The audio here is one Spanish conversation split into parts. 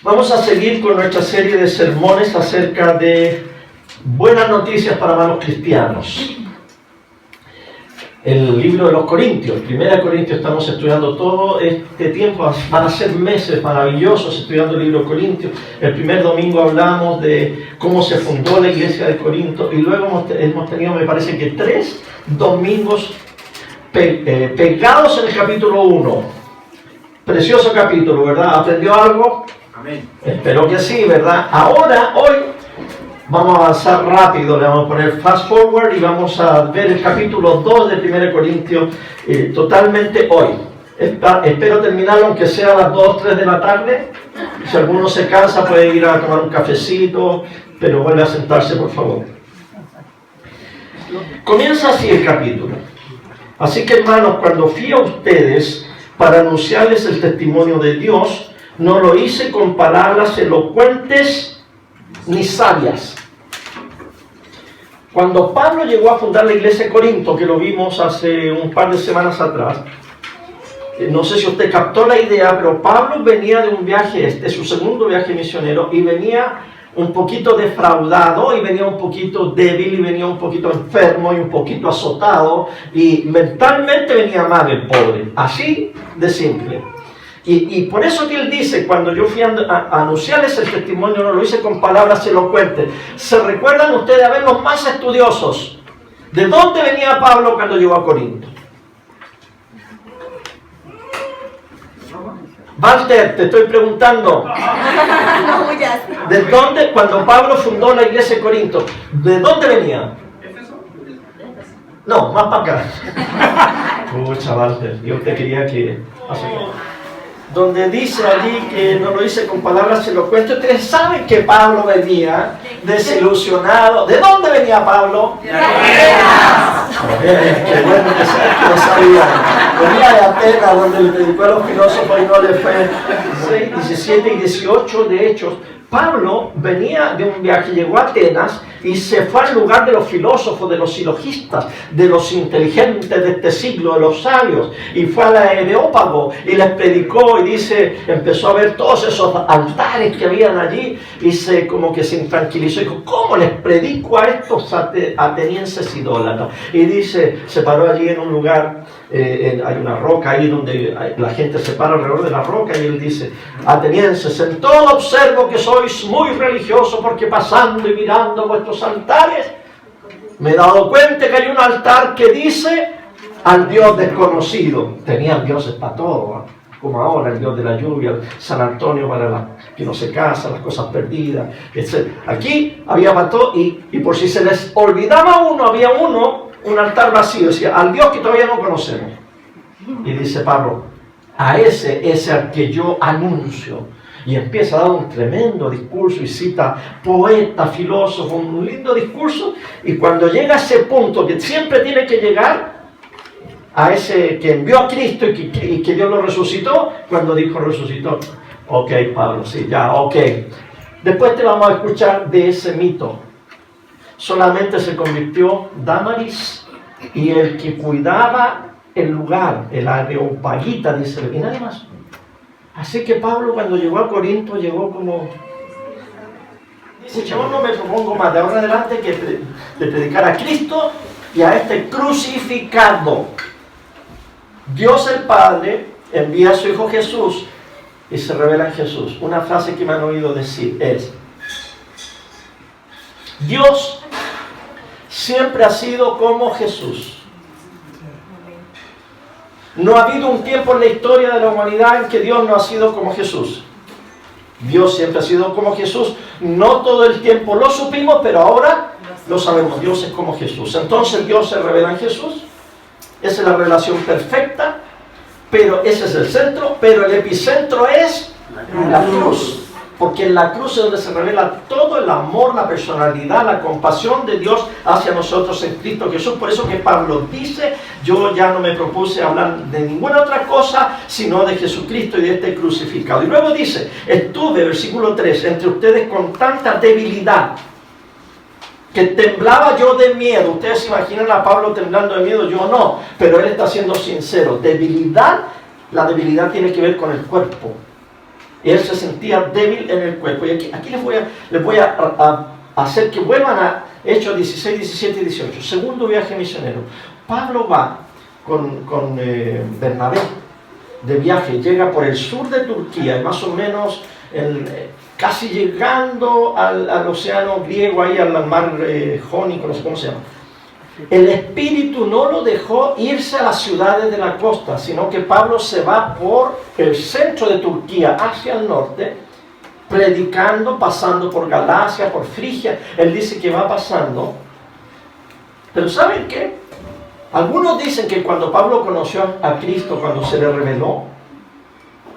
Vamos a seguir con nuestra serie de sermones acerca de buenas noticias para malos cristianos. El libro de los Corintios, 1 Corintios, estamos estudiando todo este tiempo, van a ser meses maravillosos estudiando el libro de Corintios. El primer domingo hablamos de cómo se fundó la iglesia de Corinto y luego hemos tenido, me parece que 3 domingos pegados en el capítulo 1. Precioso capítulo, ¿verdad? ¿Aprendió algo? Amén. Espero que sí, ¿verdad? Ahora, hoy, vamos a avanzar rápido, le vamos a poner fast forward y vamos a ver el capítulo 2 de 1 Corintios totalmente hoy. Espero terminarlo aunque sea a las 2, 3 de la tarde. Si alguno se cansa puede ir a tomar un cafecito, pero vuelve a sentarse, por favor. Comienza así el capítulo. Así que, hermanos, cuando fui a ustedes para anunciarles el testimonio de Dios, no lo hice con palabras elocuentes ni sabias. Cuando Pablo llegó a fundar la iglesia de Corinto, que lo vimos hace un par de semanas atrás, no sé si usted captó la idea, pero Pablo venía de un viaje, su segundo viaje misionero, y venía un poquito defraudado, y venía un poquito débil, y venía un poquito enfermo, y un poquito azotado, y mentalmente venía mal el pobre, así de simple. Y por eso que él dice, cuando yo fui a anunciarles el testimonio, no lo hice con palabras elocuentes. ¿Se recuerdan ustedes, a ver, los más estudiosos, de dónde venía Pablo cuando llegó a Corinto? Walter, te estoy preguntando, ¿de dónde, cuando Pablo fundó la iglesia de Corinto, de dónde venía? No, más para acá. Pucha, Walter, yo te quería que... donde dice allí que no lo hice con palabras elocuentes. Ustedes saben que Pablo venía desilusionado. ¿De dónde venía Pablo? De Atenas. Qué bueno que no sabía. Venía de Atenas, donde le predicó a los filósofos y no le fue. 6, 17 y 18 de Hechos. Pablo venía de un viaje, llegó a Atenas y se fue al lugar de los filósofos, de los silogistas, de los inteligentes de este siglo, de los sabios, y fue a la Areópago y les predicó y dice, empezó a ver todos esos altares que habían allí y como que se intranquilizó y dijo, ¿cómo les predico a estos atenienses idólatras? Y dice, se paró allí en un lugar, hay una roca ahí donde la gente se para alrededor de la roca y él dice, atenienses, en todo observo que sois muy religiosos porque pasando y mirando vuestros altares, me he dado cuenta que hay un altar que dice al Dios desconocido. Tenían dioses para todo, como ahora el Dios de la lluvia, San Antonio para la que no se casa, las cosas perdidas, etc. Aquí había para todo y por si se les olvidaba uno, había un altar vacío, decía, al Dios que todavía no conocemos. Y dice Pablo, a ese es al que yo anuncio. Y empieza a dar un tremendo discurso y cita poeta, filósofo, un lindo discurso. Y cuando llega a ese punto que siempre tiene que llegar, a ese que envió a Cristo y que Dios lo resucitó, cuando dijo resucitó, ok Pablo, sí, ya, ok. Después te vamos a escuchar de ese mito. Solamente se convirtió Dámaris y el que cuidaba el lugar, el Areopagita, dice, y nadie más. Así que Pablo cuando llegó a Corinto llegó como... Dice, yo no me propongo más de ahora en adelante que de predicar a Cristo y a este crucificado. Dios el Padre envía a su Hijo Jesús y se revela en Jesús. Una frase que me han oído decir es, Dios siempre ha sido como Jesús. No ha habido un tiempo en la historia de la humanidad en que Dios no ha sido como Jesús. Dios siempre ha sido como Jesús. No todo el tiempo lo supimos, pero ahora lo sabemos. Dios es como Jesús. Entonces Dios se revela en Jesús. Esa es la relación perfecta, pero ese es el centro. Pero el epicentro es la cruz. Porque en la cruz es donde se revela todo el amor, la personalidad, la compasión de Dios hacia nosotros en Cristo Jesús. Por eso que Pablo dice, yo ya no me propuse hablar de ninguna otra cosa, sino de Jesucristo y de este crucificado. Y luego dice, estuve, versículo 3, entre ustedes con tanta debilidad, que temblaba yo de miedo. Ustedes se imaginan a Pablo temblando de miedo, yo no, pero él está siendo sincero. Debilidad, la debilidad tiene que ver con el cuerpo. Y él se sentía débil en el cuerpo. Y aquí les voy a hacer que vuelvan a Hechos 16, 17 y 18. Segundo viaje misionero. Pablo va con Bernabé de viaje, llega por el sur de Turquía, más o menos casi llegando al océano griego, ahí al mar Jónico, no sé cómo se llama. El Espíritu no lo dejó irse a las ciudades de la costa, sino que Pablo se va por el centro de Turquía hacia el norte, predicando, pasando por Galacia, por Frigia. Él dice que va pasando. Pero ¿saben qué? Algunos dicen que cuando Pablo conoció a Cristo, cuando se le reveló,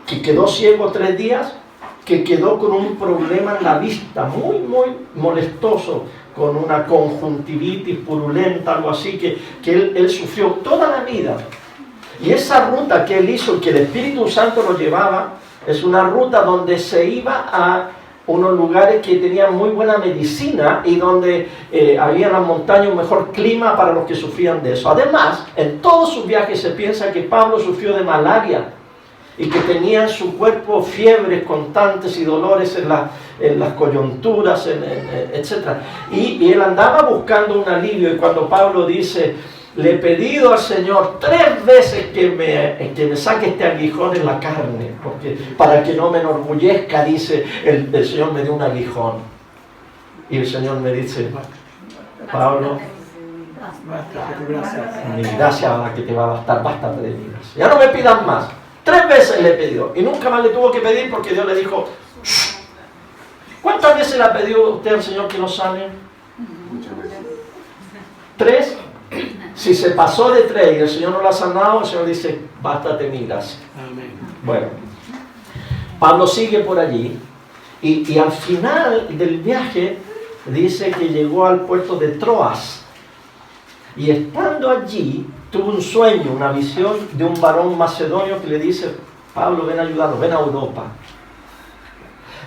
que quedó ciego 3 días, que quedó con un problema en la vista, muy, muy molestoso, con una conjuntivitis purulenta, algo así, que él sufrió toda la vida. Y esa ruta que él hizo, que el Espíritu Santo lo llevaba, es una ruta donde se iba a unos lugares que tenían muy buena medicina y donde había en las montañas un mejor clima para los que sufrían de eso. Además, en todos sus viajes se piensa que Pablo sufrió de malaria y que tenía en su cuerpo fiebres constantes y dolores en las coyunturas, etc. Y él andaba buscando un alivio, y cuando Pablo dice, le he pedido al Señor 3 veces que me saque este aguijón en la carne, porque para que no me enorgullezca, dice, el Señor me dio un aguijón. Y el Señor me dice, Pablo, mi gracia la que te va a bastar, bástate de mi gracia. Ya no me pidas más. 3 veces le pidió y nunca más le tuvo que pedir, porque Dios le dijo, shh. ¿Cuántas veces le ha pedido usted al Señor que lo sane? Muchas veces. 3. Si se pasó de 3 y el Señor no lo ha sanado, el Señor dice, bástate mi gracia. Amén. Bueno, Pablo sigue por allí y al final del viaje dice que llegó al puerto de Troas, y estando allí tuvo un sueño, una visión de un varón macedonio que le dice, Pablo, ven a ayudarnos, ven a Europa.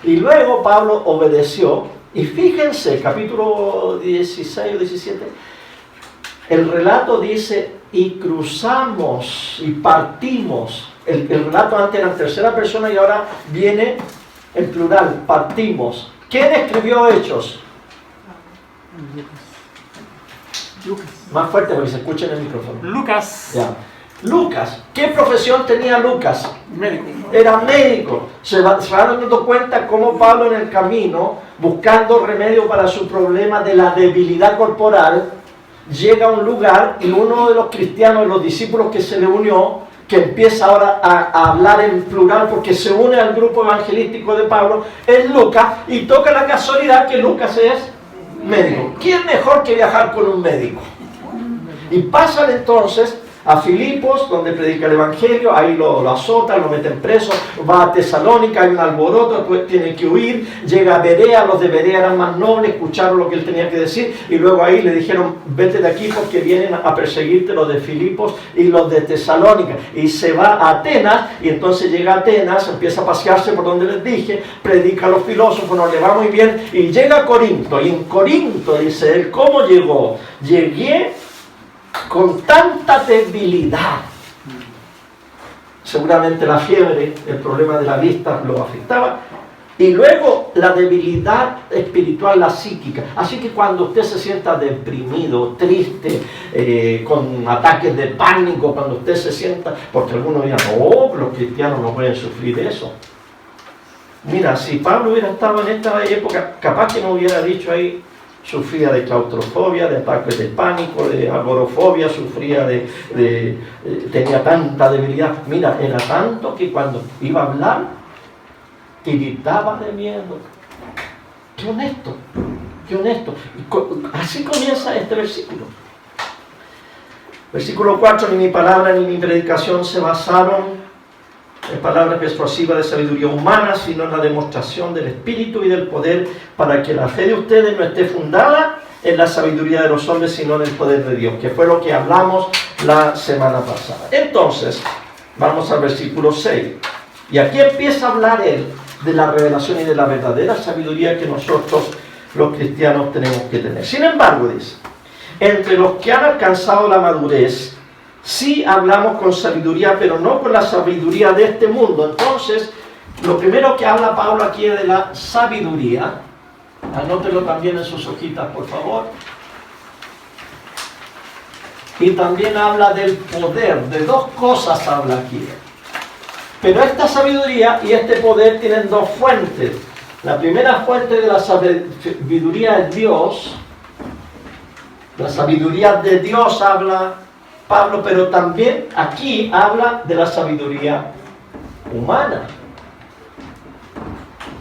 Y luego Pablo obedeció, y fíjense, capítulo 16 o 17, el relato dice, y cruzamos y partimos. El relato antes era en tercera persona y ahora viene en plural, partimos. ¿Quién escribió Hechos? Lucas. Más fuerte porque se escucha en el micrófono. Lucas. Ya. Lucas. ¿Qué profesión tenía Lucas? Médico. Era médico. Se van dando cuenta cómo Pablo en el camino, buscando remedio para su problema de la debilidad corporal, llega a un lugar y uno de los cristianos, los discípulos que se le unió, que empieza ahora a hablar en plural porque se une al grupo evangelístico de Pablo, es Lucas, y toca la casualidad que Lucas es médico. ¿Quién mejor que viajar con un médico? Y pasan entonces a Filipos, donde predica el Evangelio, ahí lo azotan, lo meten preso, va a Tesalónica, hay un alboroto, después tiene que huir, llega a Berea, los de Berea eran más nobles, escucharon lo que él tenía que decir, y luego ahí le dijeron, vete de aquí porque vienen a perseguirte los de Filipos y los de Tesalónica, y se va a Atenas, y entonces llega a Atenas, empieza a pasearse por donde les dije, predica a los filósofos, nos le va muy bien, y llega a Corinto, y en Corinto, dice él, ¿cómo llegó? Llegué con tanta debilidad. Seguramente la fiebre, el problema de la vista lo afectaba, y luego la debilidad espiritual, la psíquica. Así que cuando usted se sienta deprimido, triste, con ataques de pánico, cuando usted se sienta, porque algunos dirán, oh, los cristianos no pueden sufrir eso. Mira, si Pablo hubiera estado en esta época, capaz que no hubiera dicho ahí, sufría de claustrofobia, de ataques de pánico, de agorafobia, tenía tanta debilidad. Mira, era tanto que cuando iba a hablar, tiritaba de miedo. Qué honesto, qué honesto. Así comienza este versículo. Versículo 4, ni mi palabra ni mi predicación se basaron en palabras persuasivas de sabiduría humana, sino en la demostración del Espíritu y del poder, para que la fe de ustedes no esté fundada en la sabiduría de los hombres, sino en el poder de Dios, que fue lo que hablamos la semana pasada. Entonces, vamos al versículo 6. Y aquí empieza a hablar él de la revelación y de la verdadera sabiduría que nosotros, los cristianos, tenemos que tener. Sin embargo, dice, entre los que han alcanzado la madurez, sí hablamos con sabiduría, pero no con la sabiduría de este mundo. Entonces, Lo primero que habla Pablo aquí es de la sabiduría. Anótelo también en sus hojitas, por favor. Y también habla del poder. De dos cosas habla aquí. Pero esta sabiduría y este poder tienen dos fuentes. La primera fuente de la sabiduría es Dios. La sabiduría de Dios habla Pablo, pero también aquí habla de la sabiduría humana.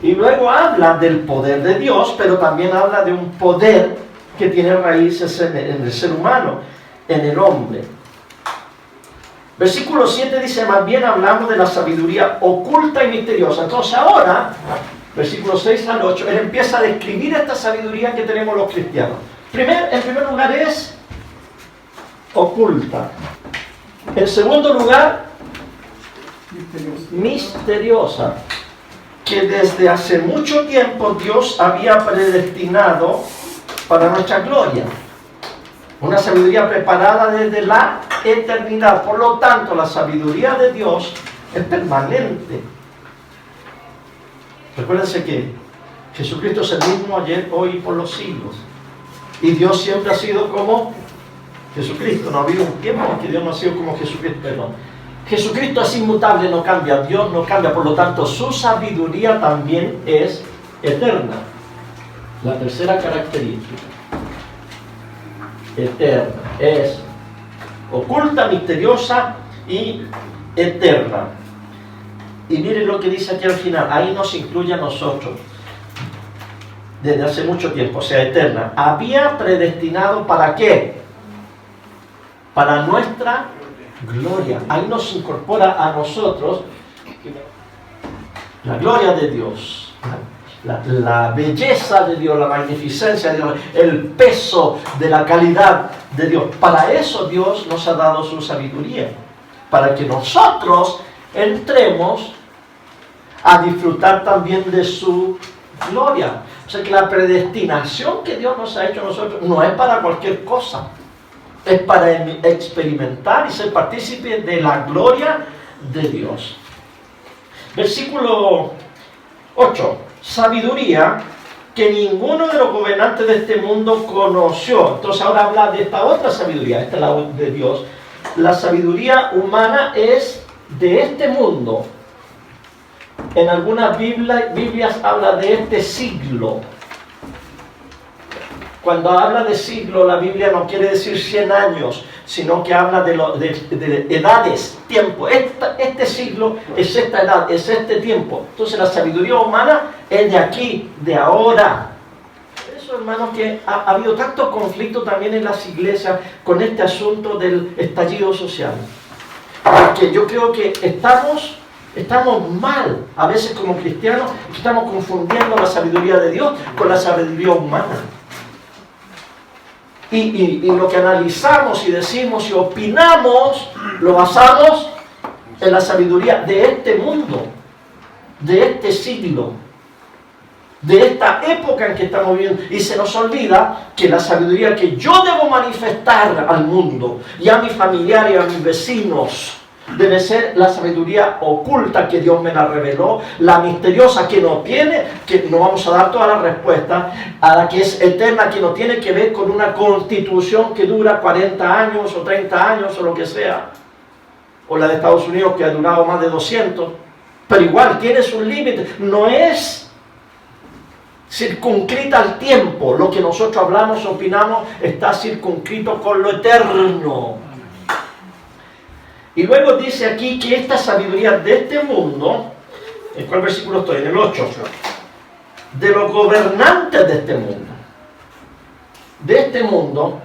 Y luego habla del poder de Dios, pero también habla de un poder que tiene raíces en el ser humano, en el hombre. Versículo 7 dice, más bien hablamos de la sabiduría oculta y misteriosa. Entonces ahora, versículos 6 al 8, él empieza a describir esta sabiduría que tenemos los cristianos. En primer lugar es oculta. En segundo lugar, misteriosa. Que desde hace mucho tiempo Dios había predestinado para nuestra gloria. Una sabiduría preparada desde la eternidad. Por lo tanto, la sabiduría de Dios es permanente. Recuérdense que Jesucristo es el mismo ayer, hoy y por los siglos. Y Dios siempre ha sido como Jesucristo. No ha habido un tiempo en que Dios no ha sido como Jesucristo. Perdón. Jesucristo es inmutable, no cambia. Dios no cambia. Por lo tanto, su sabiduría también es eterna. La tercera característica. Eterna. Es oculta, misteriosa y eterna. Y miren lo que dice aquí al final. Ahí nos incluye a nosotros. Desde hace mucho tiempo. O sea, eterna. Había predestinado ¿para qué? Para nuestra gloria. Ahí nos incorpora a nosotros la gloria de Dios. La belleza de Dios, la magnificencia de Dios, el peso de la calidad de Dios. Para eso Dios nos ha dado su sabiduría. Para que nosotros entremos a disfrutar también de su gloria. O sea que la predestinación que Dios nos ha hecho a nosotros no es para cualquier cosa. Es para experimentar y ser partícipe de la gloria de Dios. Versículo 8. Sabiduría que ninguno de los gobernantes de este mundo conoció. Entonces ahora habla de esta otra sabiduría. Esta es la de Dios. La sabiduría humana es de este mundo. En algunas Biblias habla de este siglo. Cuando habla de siglo, la Biblia no quiere decir 100 años, sino que habla de edades, tiempo. Este siglo es esta edad, es este tiempo. Entonces la sabiduría humana es de aquí, de ahora. Por eso, hermanos, que ha habido tanto conflicto también en las iglesias con este asunto del estallido social. Porque yo creo que estamos mal, a veces como cristianos, estamos confundiendo la sabiduría de Dios con la sabiduría humana. Y lo que analizamos y decimos y opinamos, lo basamos en la sabiduría de este mundo, de este siglo, de esta época en que estamos viviendo. Y se nos olvida que la sabiduría que yo debo manifestar al mundo y a mis familiares y a mis vecinos debe ser la sabiduría oculta que Dios me la reveló, la misteriosa que no tiene, que no vamos a dar toda la respuesta, a la que es eterna, que no tiene que ver con una constitución que dura 40 años o 30 años o lo que sea, o la de Estados Unidos que ha durado más de 200, pero igual tiene su límite, no es circunscrita al tiempo. Lo que nosotros hablamos, opinamos, está circunscrito con lo eterno. Y luego dice aquí que esta sabiduría de este mundo, ¿en cuál versículo estoy? En el 8. De los gobernantes de este mundo. De este mundo.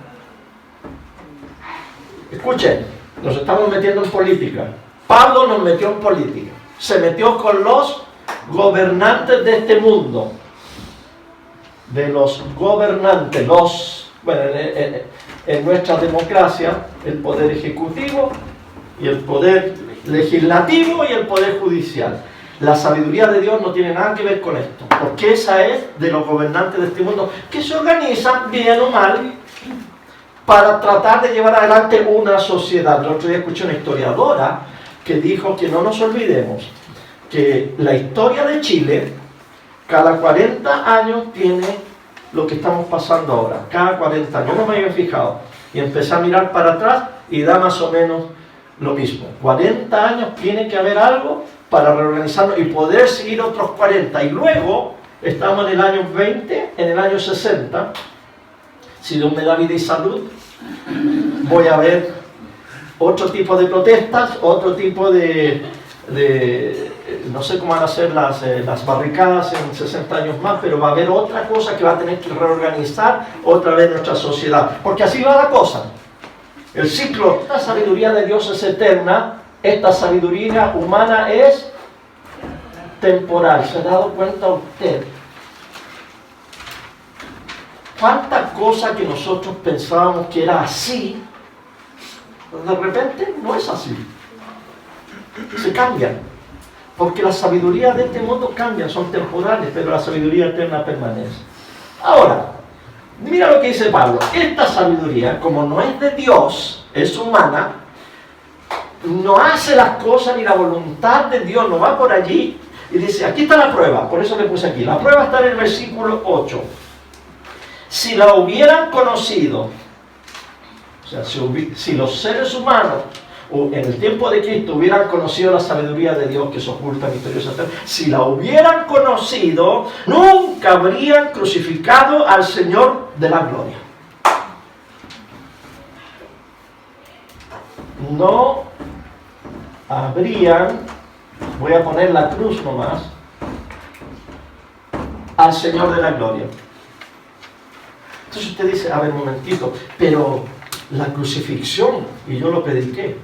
Escuchen, nos estamos metiendo en política. Pablo nos metió en política. Se metió con los gobernantes de este mundo. De los gobernantes, en nuestra democracia, el poder ejecutivo, y el poder legislativo y el poder judicial. La sabiduría de Dios no tiene nada que ver con esto, porque esa es de los gobernantes de este mundo, que se organizan bien o mal para tratar de llevar adelante una sociedad. El otro día escuché una historiadora que dijo que no nos olvidemos que la historia de Chile, cada 40 años tiene lo que estamos pasando ahora. Cada 40 años. Yo no me había fijado. Y empecé a mirar para atrás y da más o menos lo mismo. 40 años tiene que haber algo para reorganizarnos y poder seguir otros 40. Y luego estamos en el año 20, en el año 60. Si Dios me da vida y salud, voy a ver otro tipo de protestas, otro tipo de no sé cómo van a ser las barricadas en 60 años más, pero va a haber otra cosa que va a tener que reorganizar otra vez nuestra sociedad. Porque así va la cosa. El ciclo, la sabiduría de Dios es eterna, esta sabiduría humana es temporal. ¿Se ha dado cuenta usted? ¿Cuántas cosas que nosotros pensábamos que era así, de repente no es así? Se cambian. Porque la sabiduría de este mundo cambia, son temporales, pero la sabiduría eterna permanece. Ahora, mira lo que dice Pablo. Esta sabiduría, como no es de Dios, es humana, no hace las cosas ni la voluntad de Dios, no va por allí y dice, aquí está la prueba, por eso le puse aquí. La prueba está en el versículo 8. Si la hubieran conocido, o sea, si los seres humanos o en el tiempo de Cristo hubieran conocido la sabiduría de Dios que se oculta misteriosamente, si la hubieran conocido, nunca habrían crucificado al Señor de la gloria. No habrían, voy a poner la cruz nomás, al Señor de la gloria. Entonces usted dice, a ver un momentito, pero la crucifixión, y yo lo prediqué,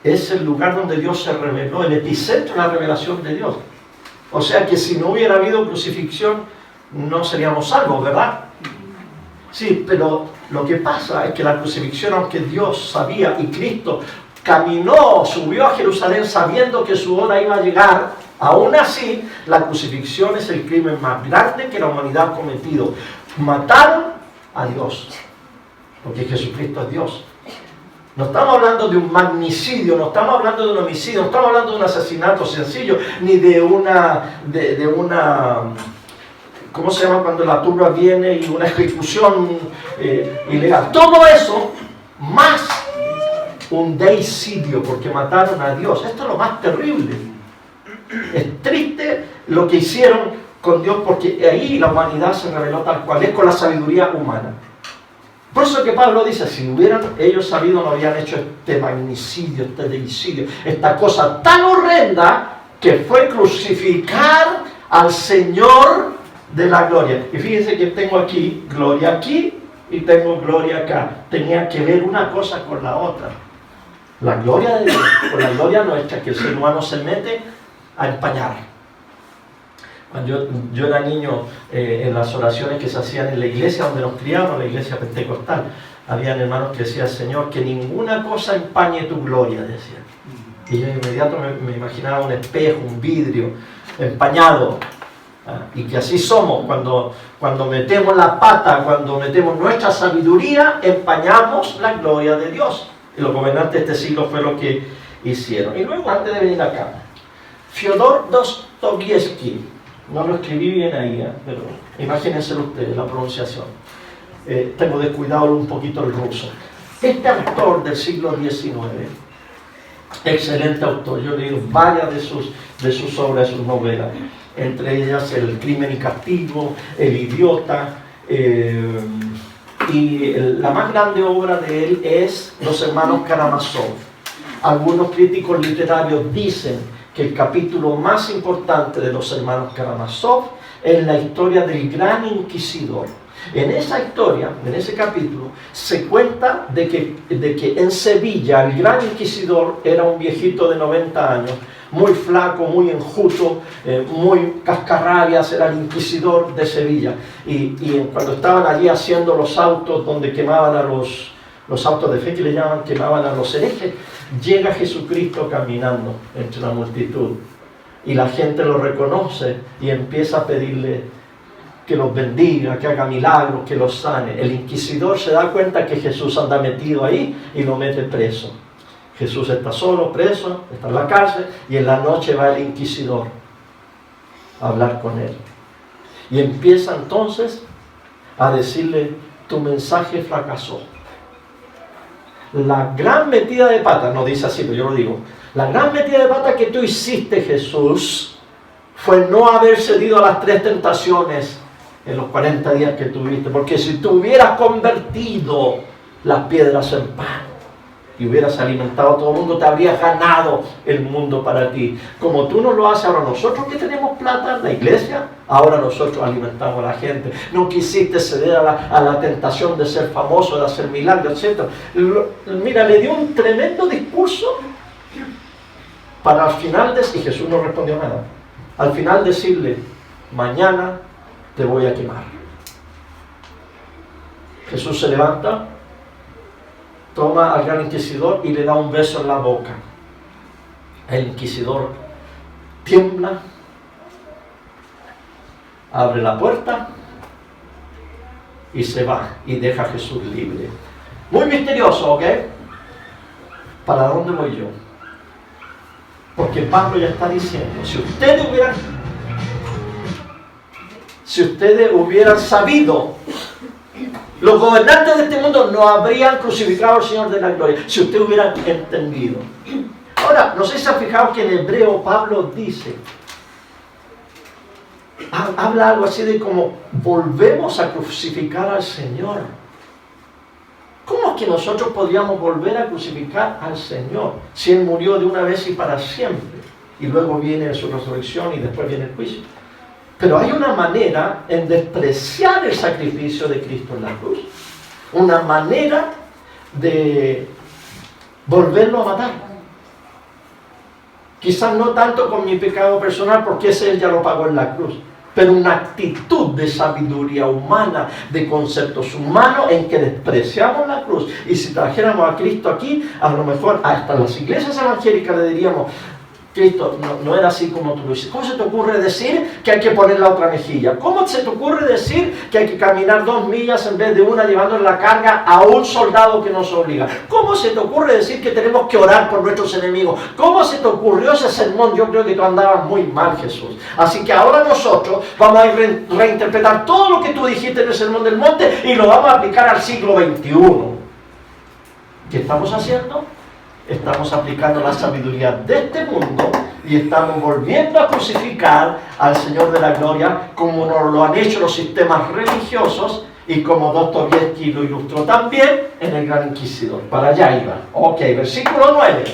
es el lugar donde Dios se reveló, el epicentro de la revelación de Dios. O sea que si no hubiera habido crucifixión, no seríamos salvos, ¿verdad? Sí, pero lo que pasa es que la crucifixión, aunque Dios sabía y Cristo caminó, subió a Jerusalén sabiendo que su hora iba a llegar, aún así, la crucifixión es el crimen más grande que la humanidad ha cometido. Mataron a Dios, porque Jesucristo es Dios. No estamos hablando de un magnicidio, no estamos hablando de un homicidio, no estamos hablando de un asesinato sencillo, ni de una ¿cómo se llama cuando la turba viene y una ejecución ilegal? Todo eso, más un deicidio, porque mataron a Dios. Esto es lo más terrible. Es triste lo que hicieron con Dios, porque ahí la humanidad se reveló tal cual, es con la sabiduría humana. Por eso que Pablo dice, si hubieran ellos sabido, no habrían hecho este magnicidio, este deicidio, esta cosa tan horrenda que fue crucificar al Señor de la gloria. Y fíjense que tengo aquí gloria aquí y tengo gloria acá. Tenía que ver una cosa con la otra. La gloria de Dios con la gloria nuestra, que el ser humano se mete a empañar. Cuando yo era niño, en las oraciones que se hacían en la iglesia donde nos criamos, la iglesia pentecostal, habían hermanos que decían, Señor, que ninguna cosa empañe tu gloria, decían. Y yo de inmediato me imaginaba un espejo, un vidrio empañado. Y que así somos, cuando metemos la pata, cuando metemos nuestra sabiduría, empañamos la gloria de Dios. Y los gobernantes de este siglo fue lo que hicieron. Y luego, antes de venir acá, Fyodor Dostoyevsky, no lo escribí bien ahí, pero imagínense ustedes la pronunciación. Tengo descuidado un poquito el ruso. Este autor del siglo XIX, excelente autor, yo he leído varias de sus obras, sus novelas, entre ellas El crimen y castigo, El idiota, y la más grande obra de él es Los hermanos Karamazov. Algunos críticos literarios dicen que el capítulo más importante de Los hermanos Karamazov es la historia del gran inquisidor. En esa historia, en ese capítulo, se cuenta de que en Sevilla el gran inquisidor era un viejito de 90 años, muy flaco, muy enjuto, muy cascarrabias, era el inquisidor de Sevilla. Y cuando estaban allí haciendo los autos donde quemaban a los autos de fe que le llaman, quemaban a los herejes, llega Jesucristo caminando entre la multitud y la gente lo reconoce y empieza a pedirle que los bendiga, que haga milagros, que los sane. El inquisidor se da cuenta que Jesús anda metido ahí y lo mete preso. Jesús está solo, preso, está en la cárcel, y en la noche va el inquisidor a hablar con él. Y empieza entonces a decirle, tu mensaje fracasó. La gran metida de pata, no dice así, pero yo lo digo, la gran metida de pata que tú hiciste, Jesús, fue no haber cedido a las 3 tentaciones en los 40 días que tuviste, porque si tú hubieras convertido las piedras en pan y hubieras alimentado a todo el mundo, te habrías ganado el mundo para ti. Como tú no lo haces ahora, nosotros que tenemos plata en la iglesia, ahora nosotros alimentamos a la gente. No quisiste ceder a la tentación de ser famoso, de hacer milagros, etc. Mira, le dio un tremendo discurso para al final y Jesús no respondió nada. Al final decirle, mañana te voy a quemar. Jesús se levanta, toma al gran inquisidor y le da un beso en la boca. El inquisidor tiembla, abre la puerta y se va y deja a Jesús libre. Muy misterioso, ¿ok? ¿Para dónde voy yo? Porque Pablo ya está diciendo, si ustedes hubieran sabido, los gobernantes de este mundo no habrían crucificado al Señor de la gloria, si ustedes hubieran entendido. Ahora, no sé si se han fijado que en hebreo Pablo dice, habla algo así de como, volvemos a crucificar al Señor. ¿Cómo es que nosotros podríamos volver a crucificar al Señor si Él murió de una vez y para siempre? Y luego viene su resurrección y después viene el juicio. Pero hay una manera en despreciar el sacrificio de Cristo en la cruz. Una manera de volverlo a matar. Quizás no tanto con mi pecado personal, porque ese Él ya lo pagó en la cruz. Pero una actitud de sabiduría humana, de conceptos humanos en que despreciamos la cruz. Y si trajéramos a Cristo aquí, a lo mejor hasta las iglesias evangélicas le diríamos, Cristo no era así como tú lo dices. ¿Cómo se te ocurre decir que hay que poner la otra mejilla? ¿Cómo se te ocurre decir que hay que caminar 2 millas en vez de una llevando la carga a un soldado que nos obliga? ¿Cómo se te ocurre decir que tenemos que orar por nuestros enemigos? ¿Cómo se te ocurrió ese sermón? Yo creo que tú andabas muy mal, Jesús. Así que ahora nosotros vamos a reinterpretar todo lo que tú dijiste en el Sermón del Monte y lo vamos a aplicar al siglo XXI. ¿Qué estamos haciendo? Estamos aplicando la sabiduría de este mundo y estamos volviendo a crucificar al Señor de la Gloria como nos lo han hecho los sistemas religiosos y como Dostoyevsky lo ilustró también en el Gran Inquisidor. Para allá iba. Ok, versículo 9.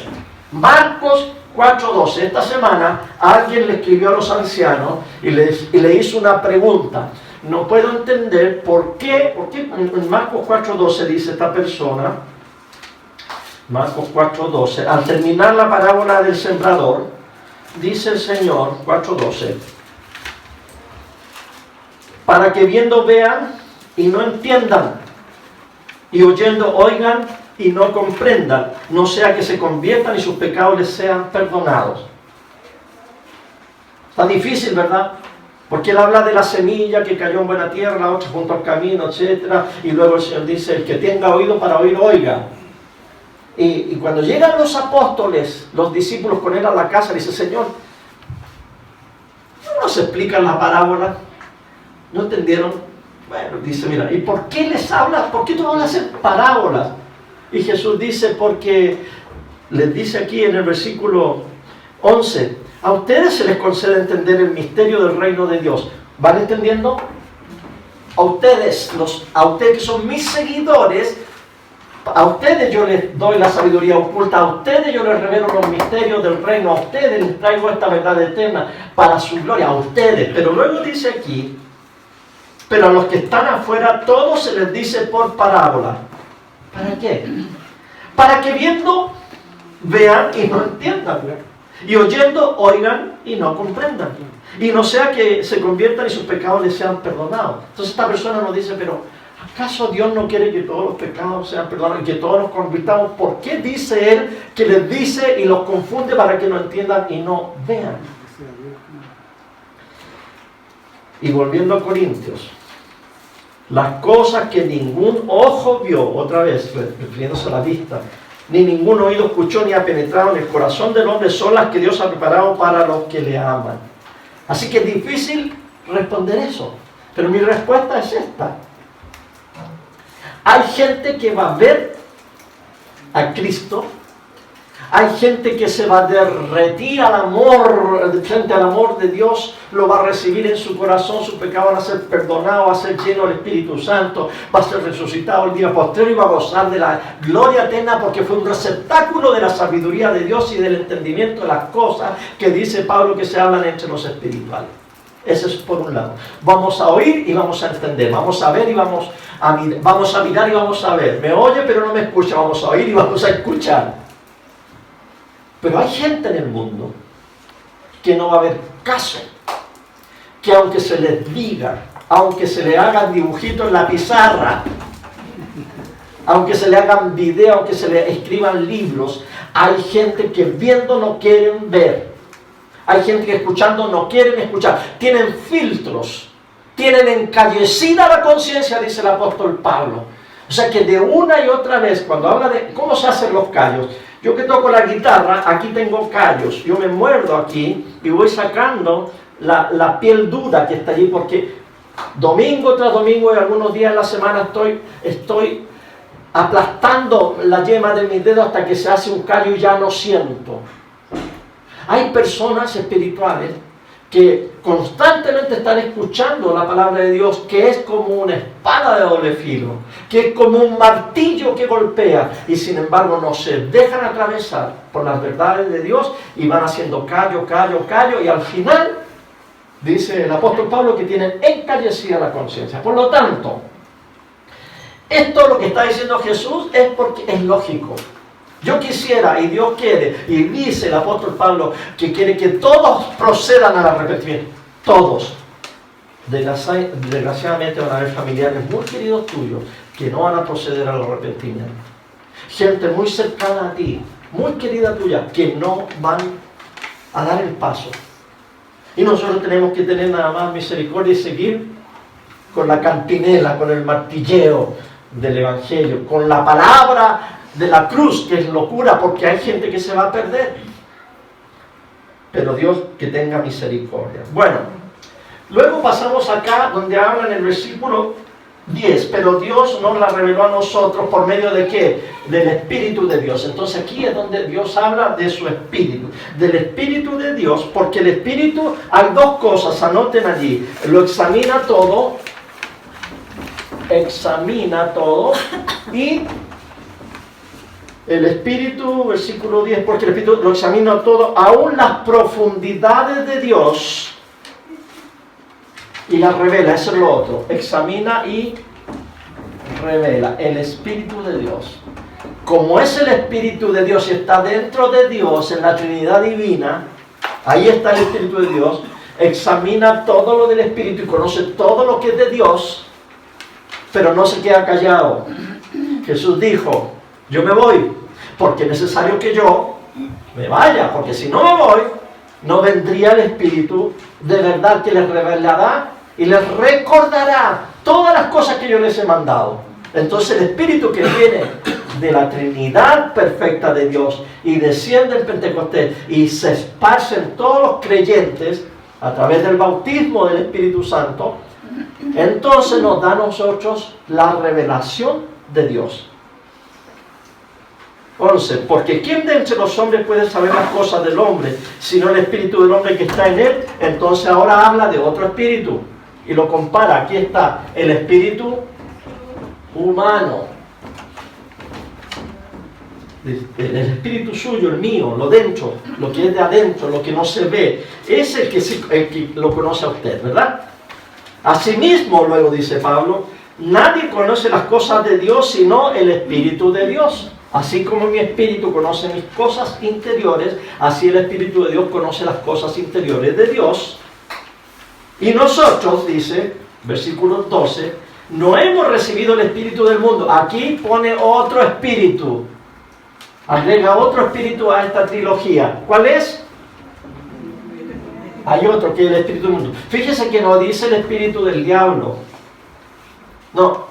Marcos 4:12. Esta semana alguien le escribió a los ancianos y le hizo una pregunta. No puedo entender por qué en Marcos 4:12 dice esta persona, Marcos 4:12, al terminar la parábola del sembrador, dice el Señor, 4:12, para que viendo vean y no entiendan, y oyendo oigan y no comprendan, no sea que se conviertan y sus pecados les sean perdonados. Está difícil, ¿verdad? Porque él habla de la semilla que cayó en buena tierra, la otra junto al camino, etc. Y luego el Señor dice, el que tenga oído para oír, oiga. Y cuando llegan los apóstoles, los discípulos con él a la casa, dice, Señor, ¿no nos explican la parábola? ¿No entendieron? Bueno, dice, mira, ¿y por qué les hablas? ¿Por qué tú vas a hacer parábolas? Y Jesús dice, porque les dice aquí en el versículo 11, a ustedes se les concede entender el misterio del reino de Dios. ¿Van entendiendo? A ustedes que son mis seguidores, a ustedes yo les doy la sabiduría oculta, a ustedes yo les revelo los misterios del reino, a ustedes les traigo esta verdad eterna para su gloria, a ustedes. Pero luego dice aquí, pero a los que están afuera, todo se les dice por parábola. ¿Para qué? Para que viendo, vean y no entiendan, y oyendo, oigan y no comprendan. Y no sea que se conviertan y sus pecados les sean perdonados. Entonces esta persona nos dice, pero ¿acaso Dios no quiere que todos los pecados sean perdonados y que todos nos convirtamos? ¿Por qué dice Él que les dice y los confunde para que no entiendan y no vean? Y volviendo a Corintios, las cosas que ningún ojo vio, otra vez refiriéndose a la vista, ni ningún oído escuchó, ni ha penetrado en el corazón del hombre, son las que Dios ha preparado para los que le aman. Así que es difícil responder eso, pero mi respuesta es esta. Hay gente que va a ver a Cristo. Hay gente que se va a derretir al amor, frente al amor de Dios, lo va a recibir en su corazón, sus pecados van a ser perdonados, va a ser lleno del Espíritu Santo, va a ser resucitado el día postrero y va a gozar de la gloria eterna porque fue un receptáculo de la sabiduría de Dios y del entendimiento de las cosas que dice Pablo que se hablan entre los espirituales. Ese es por un lado. Vamos a oír y vamos a entender, vamos a ver y vamos a mirar y vamos a ver. Me oye pero no me escucha, vamos a oír y vamos a escuchar. Pero hay gente en el mundo que no va a haber caso, que aunque se les diga, aunque se le hagan dibujitos en la pizarra, aunque se le hagan videos, aunque se le escriban libros, hay gente que viendo no quieren ver, hay gente que escuchando no quieren escuchar, tienen filtros, tienen encallecida la conciencia, dice el apóstol Pablo. O sea que de una y otra vez, cuando habla de cómo se hacen los callos, yo que toco la guitarra, aquí tengo callos, yo me muerdo aquí y voy sacando la piel dura que está allí, porque domingo tras domingo y algunos días de la semana estoy aplastando la yema de mis dedos hasta que se hace un callo y ya no siento. Hay personas espirituales que constantemente están escuchando la palabra de Dios, que es como una espada de doble filo, que es como un martillo que golpea, y sin embargo no se dejan atravesar por las verdades de Dios y van haciendo callo, y al final dice el apóstol Pablo que tienen encallecida la conciencia. Por lo tanto, esto lo que está diciendo Jesús es porque es lógico. Yo quisiera, y Dios quiere, y dice el apóstol Pablo, que quiere que todos procedan al arrepentimiento. Todos. Desgraciadamente van a haber familiares muy queridos tuyos que no van a proceder al arrepentimiento. Gente muy cercana a ti, muy querida tuya, que no van a dar el paso. Y nosotros tenemos que tener nada más misericordia y seguir con la cantinela, con el martilleo del Evangelio, con la palabra de la cruz, que es locura, porque hay gente que se va a perder. Pero Dios que tenga misericordia. Bueno, luego pasamos acá donde habla en el versículo 10, pero Dios nos la reveló a nosotros por medio de ¿qué? Del Espíritu de Dios. Entonces aquí es donde Dios habla de su Espíritu, del Espíritu de Dios, porque el Espíritu, hay dos cosas, anoten allí, lo examina todo y el Espíritu, versículo 10, porque el Espíritu lo examina todo, aún las profundidades de Dios, y las revela. Eso es lo otro, examina y revela, el Espíritu de Dios. Como es el Espíritu de Dios y está dentro de Dios, en la Trinidad Divina, ahí está el Espíritu de Dios, examina todo lo del Espíritu y conoce todo lo que es de Dios, pero no se queda callado. Jesús dijo, yo me voy, porque es necesario que yo me vaya, porque si no me voy, no vendría el Espíritu de verdad que les revelará y les recordará todas las cosas que yo les he mandado. Entonces el Espíritu que viene de la Trinidad perfecta de Dios y desciende en Pentecostés y se esparce en todos los creyentes a través del bautismo del Espíritu Santo, entonces nos da a nosotros la revelación de Dios. 11. Porque ¿quién de entre los hombres puede saber las cosas del hombre, sino el espíritu del hombre que está en él? Entonces ahora habla de otro espíritu y lo compara. Aquí está el espíritu humano, el espíritu suyo, el mío, lo dentro, lo que es de adentro, lo que no se ve, es el que lo conoce a usted, ¿verdad? Asimismo, luego dice Pablo, nadie conoce las cosas de Dios sino el Espíritu de Dios. Así como mi espíritu conoce mis cosas interiores, así el Espíritu de Dios conoce las cosas interiores de Dios. Y nosotros, dice, versículo 12, no hemos recibido el espíritu del mundo. Aquí pone otro espíritu. Agrega otro espíritu a esta trilogía. ¿Cuál es? Hay otro que es el espíritu del mundo. Fíjese que no dice el espíritu del diablo. No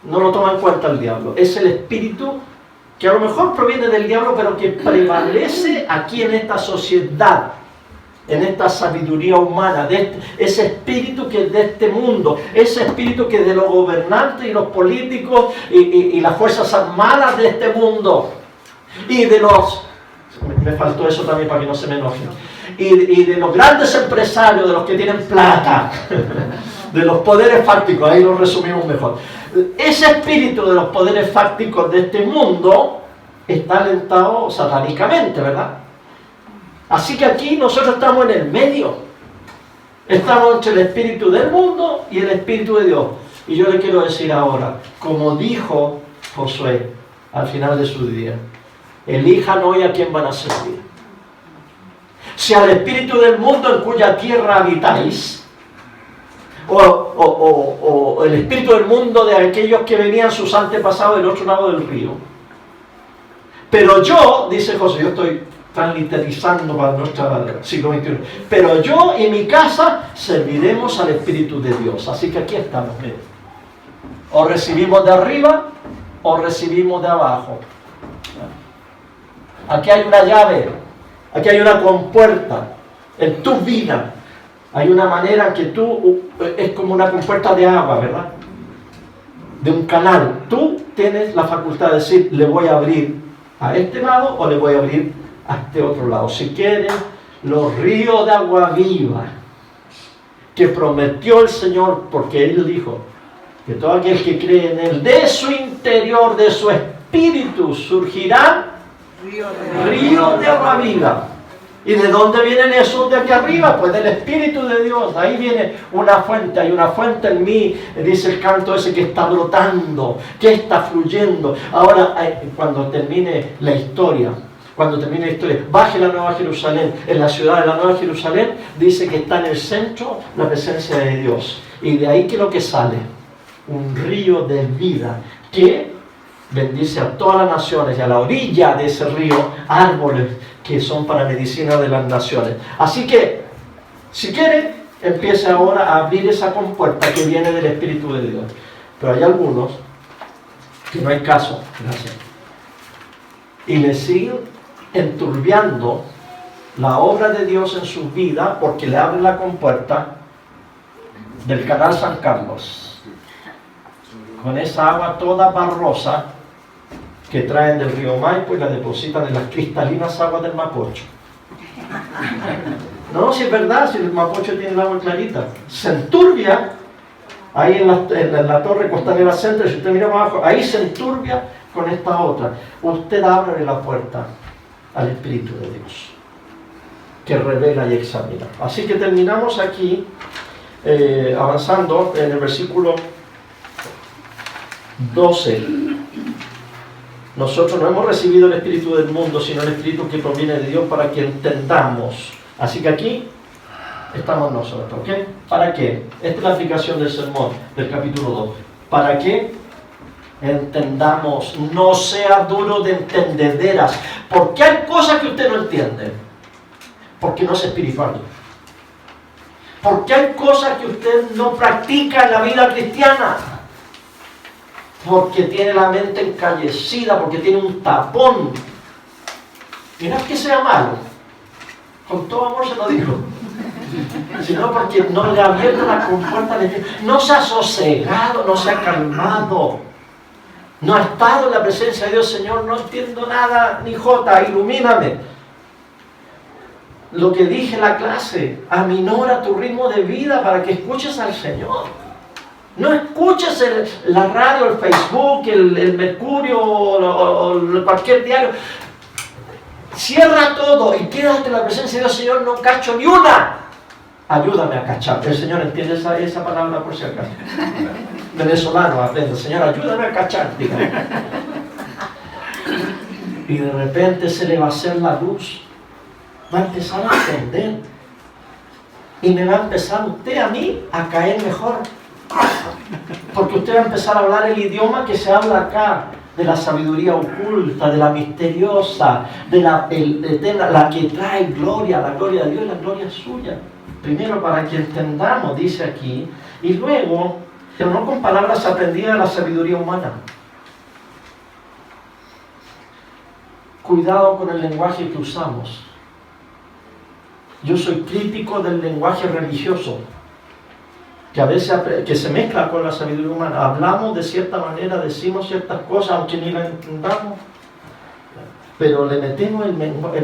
lo toma en cuenta el diablo. Es el espíritu que a lo mejor proviene del diablo, pero que prevalece aquí en esta sociedad, en esta sabiduría humana, ese espíritu que es de este mundo, ese espíritu que es de los gobernantes y los políticos y las fuerzas armadas de este mundo, y de los, me faltó eso también para que no se me enojen, y de los grandes empresarios, de los que tienen plata, de los poderes fácticos, ahí lo resumimos mejor. Ese espíritu de los poderes fácticos de este mundo está alentado satánicamente, ¿verdad? Así que aquí nosotros estamos en el medio. Estamos entre el espíritu del mundo y el espíritu de Dios. Y yo le quiero decir ahora, como dijo Josué al final de su día, elijan hoy a quién van a servir. Si al espíritu del mundo en cuya tierra habitáis, o el espíritu del mundo de aquellos que venían sus antepasados del otro lado del río. Pero yo, dice José, yo estoy transliterizando para nuestro siglo XXI, pero yo y mi casa serviremos al Espíritu de Dios. Así que aquí estamos, miren. O recibimos de arriba o recibimos de abajo. Aquí hay una llave, aquí hay una compuerta en tu vida. Hay una manera que es como una compuerta de agua, ¿verdad? De un canal. Tú tienes la facultad de decir, le voy a abrir a este lado o le voy a abrir a este otro lado. Si quieren, los ríos de agua viva que prometió el Señor, porque Él dijo que todo aquel que cree en Él, de su interior, de su espíritu, surgirá ríos de agua viva. ¿Y de dónde vienen esos de aquí arriba? Pues del Espíritu de Dios. Ahí viene una fuente, hay una fuente en mí, dice el canto ese, que está brotando, que está fluyendo. Ahora, cuando termine la historia, baje la Nueva Jerusalén, en la ciudad de la Nueva Jerusalén, dice que está en el centro la presencia de Dios. Y de ahí que lo que sale, un río de vida, que bendice a todas las naciones, y a la orilla de ese río, árboles que son para medicina de las naciones. Así que, si quiere, empiece ahora a abrir esa compuerta que viene del Espíritu de Dios. Pero hay algunos que no hay caso, gracias, y le siguen enturbiando la obra de Dios en su vida porque le abren la compuerta del canal San Carlos, con esa agua toda barrosa que traen del río Maipo y la depositan en las cristalinas aguas del Mapocho. No, si es verdad, si el Mapocho tiene el agua clarita. Se enturbia, ahí en la torre costanera centro, si usted mira abajo, ahí se enturbia con esta otra. Usted abre la puerta al Espíritu de Dios, que revela y examina. Así que terminamos aquí, avanzando en el versículo 12. Nosotros no hemos recibido el espíritu del mundo, sino el espíritu que proviene de Dios, para que entendamos. Así que aquí estamos nosotros, ¿ok? ¿Para qué? Esta es la aplicación del sermón del capítulo 2. ¿Para qué? Entendamos, no sea duro de entendederas, porque hay cosas que usted no entiende, porque no es espiritual. Porque hay cosas que usted no practica en la vida cristiana, porque tiene la mente encallecida, porque tiene un tapón. Y no es que sea malo, con todo amor se lo digo, sino porque no le ha abierto la compuerta de Dios, no se ha sosegado, no se ha calmado, no ha estado en la presencia de Dios. Señor, no entiendo nada, ni jota, ilumíname. Lo que dije en la clase, aminora tu ritmo de vida para que escuches al Señor. No escuches la radio, el Facebook, el Mercurio o cualquier diario. Cierra todo y quédate en la presencia de Dios. Señor, no cacho ni una. Ayúdame a cachar. El Señor entiende esa palabra por si acaso. Venezolano, aprende. Señor, ayúdame a cachar. Dígame. Y de repente se le va a hacer la luz. Va a empezar a entender. Y me va a empezar usted a mí a caer mejor. Porque usted va a empezar a hablar el idioma que se habla acá, de la sabiduría oculta, de la misteriosa, de la eterna, la que trae gloria, la gloria de Dios y la gloria suya. Primero para que entendamos, dice aquí, y luego, pero no con palabras aprendidas de la sabiduría humana, Cuidado con el lenguaje que usamos. Yo soy crítico del lenguaje religioso, que a veces que se mezcla con la sabiduría humana. Hablamos de cierta manera, decimos ciertas cosas, aunque ni las entendamos, pero le metemos el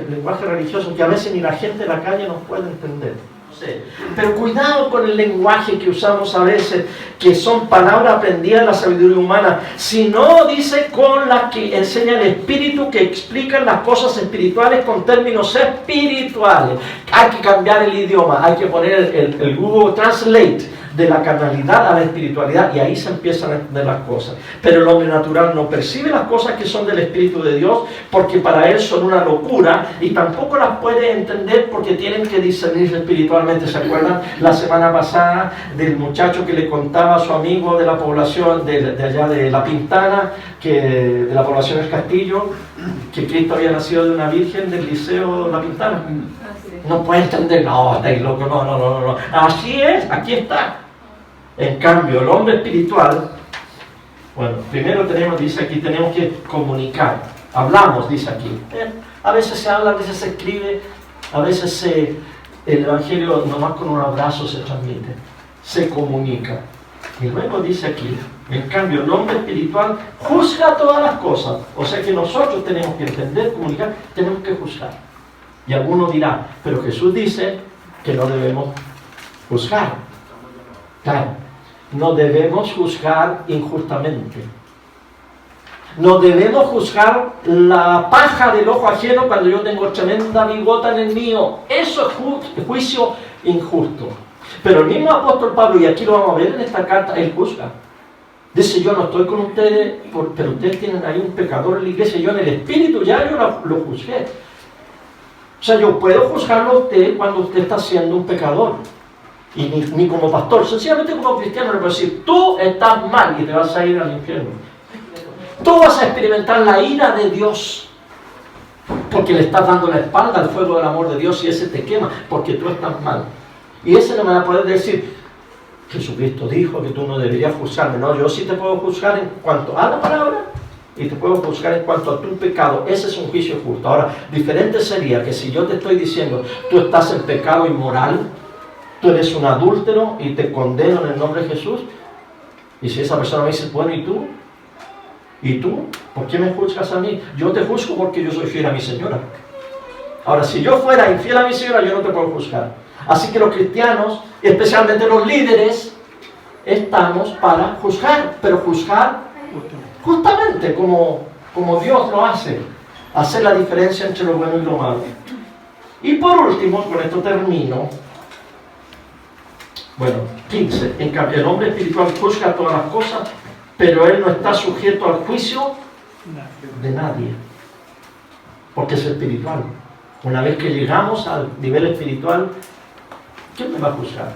lenguaje religioso que a veces ni la gente de la calle nos puede entender. Pero cuidado con el lenguaje que usamos a veces, que son palabras aprendidas de la sabiduría humana, sino dice con las que enseña el Espíritu, que explican las cosas espirituales con términos espirituales. Hay que cambiar el idioma, hay que poner el Google Translate de la carnalidad a la espiritualidad, y ahí se empiezan a entender las cosas. Pero el hombre natural no percibe las cosas que son del Espíritu de Dios, porque para él son una locura, y tampoco las puede entender porque tienen que discernirse espiritualmente. ¿Se acuerdan la semana pasada del muchacho que le contaba a su amigo de la población de allá de La Pintana, de la población del Castillo, que Cristo había nacido de una virgen del liceo La Pintana? No puede entender, no, estáis loco, no. Así es, aquí está. En cambio, el hombre espiritual, bueno, primero dice aquí, tenemos que comunicar. Hablamos, dice aquí. A veces se habla, a veces se escribe, a veces el Evangelio nomás con un abrazo se transmite, se comunica. Y luego dice aquí, en cambio, el hombre espiritual juzga todas las cosas. O sea que nosotros tenemos que entender, comunicar, tenemos que juzgar. Y alguno dirá, pero Jesús dice que no debemos juzgar. Claro, no debemos juzgar injustamente. No debemos juzgar la paja del ojo ajeno cuando yo tengo tremenda bigota en el mío. Eso es juicio injusto. Pero el mismo apóstol Pablo, y aquí lo vamos a ver en esta carta, él juzga. Dice, yo no estoy con ustedes, pero ustedes tienen ahí un pecador en la iglesia. Yo en el espíritu ya yo lo juzgué. O sea, yo puedo juzgarlo a usted cuando usted está siendo un pecador. Y ni como pastor, sencillamente como cristiano le puedo decir, tú estás mal y te vas a ir al infierno. Tú vas a experimentar la ira de Dios, porque le estás dando la espalda al fuego del amor de Dios y ese te quema, porque tú estás mal. Y ese no me va a poder decir, Jesucristo dijo que tú no deberías juzgarme. No, yo sí te puedo juzgar en cuanto a la palabra, y te puedo juzgar en cuanto a tu pecado. Ese es un juicio justo. Ahora, diferente sería que si yo te estoy diciendo, tú estás en pecado inmoral, tú eres un adúltero y te condeno en el nombre de Jesús, y si esa persona me dice, bueno, ¿y tú? ¿Y tú? ¿Por qué me juzgas a mí? Yo te juzgo porque yo soy fiel a mi señora. Ahora, si yo fuera infiel a mi señora, yo no te puedo juzgar. Así que los cristianos, especialmente los líderes, estamos para juzgar, pero juzgar justamente como Dios lo hace, hacer la diferencia entre lo bueno y lo malo. Y por último, con esto termino, bueno, 15, en cambio, el hombre espiritual juzga todas las cosas, pero él no está sujeto al juicio de nadie, porque es espiritual. Una vez que llegamos al nivel espiritual, ¿quién me va a juzgar?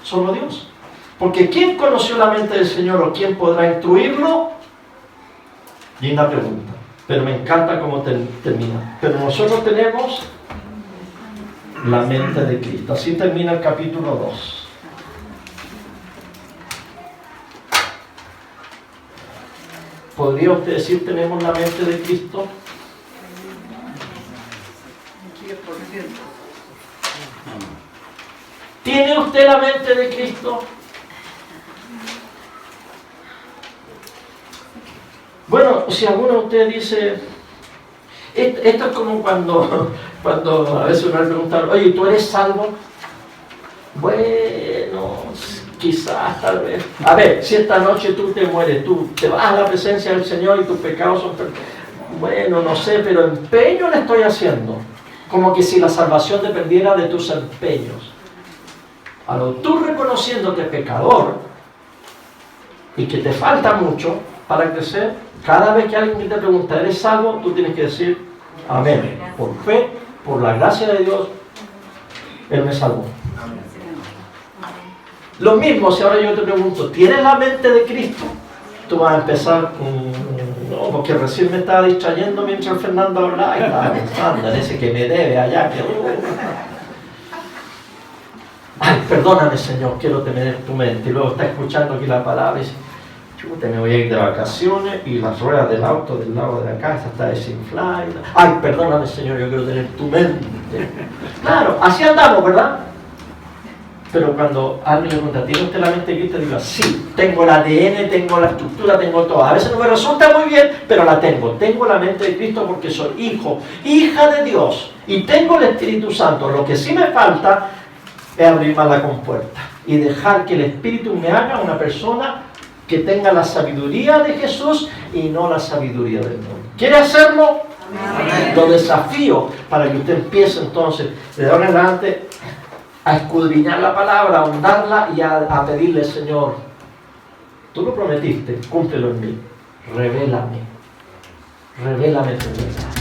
Solo Dios. Porque ¿quién conoció la mente del Señor o quién podrá instruirlo? Linda pregunta, pero me encanta cómo termina. Pero nosotros tenemos la mente de Cristo. Así termina el capítulo 2. ¿Podría usted decir tenemos la mente de Cristo? 10%. ¿Tiene usted la mente de Cristo? Bueno, si alguno de ustedes dice, esto es como cuando a veces uno le pregunta, oye, ¿tú eres salvo? Bueno, quizás, tal vez. A ver, si esta noche tú te mueres, tú te vas a la presencia del Señor y tus pecados son... Bueno, no sé, pero empeño le estoy haciendo. Como que si la salvación dependiera de tus empeños. A lo tú reconociendo que es pecador y que te falta mucho para crecer, cada vez que alguien te pregunta, ¿eres salvo? Tú tienes que decir, amén. Por fe, por la gracia de Dios, Él me salvó. Lo mismo si ahora yo te pregunto, ¿tienes la mente de Cristo? Tú vas a empezar, no, porque recién me estaba distrayendo mientras Fernando hablaba y estaba pensando en ese que me debe allá. Ay, perdóname, Señor, quiero tener tu mente. Y luego está escuchando aquí la palabra y dice, Chuta, me voy a ir de vacaciones y las ruedas del auto del lado de la casa está desinflada. Ay, perdóname, Señor, yo quiero tener tu mente. Claro, así andamos, ¿verdad? Pero cuando alguien me pregunta, ¿tiene usted la mente de Cristo? Digo, sí, tengo el ADN, tengo la estructura, tengo todo. A veces no me resulta muy bien, pero la tengo. Tengo la mente de Cristo porque soy hijo, hija de Dios. Y tengo el Espíritu Santo. Lo que sí me falta es abrir más la compuerta y dejar que el Espíritu me haga una persona que tenga la sabiduría de Jesús y no la sabiduría del mundo. ¿Quiere hacerlo? Amén. Lo desafío para que usted empiece entonces, de ahora en adelante, a escudriñar la palabra, a ahondarla y a pedirle, Señor, tú lo prometiste, cúmplelo en mí. Revélame tu verdad.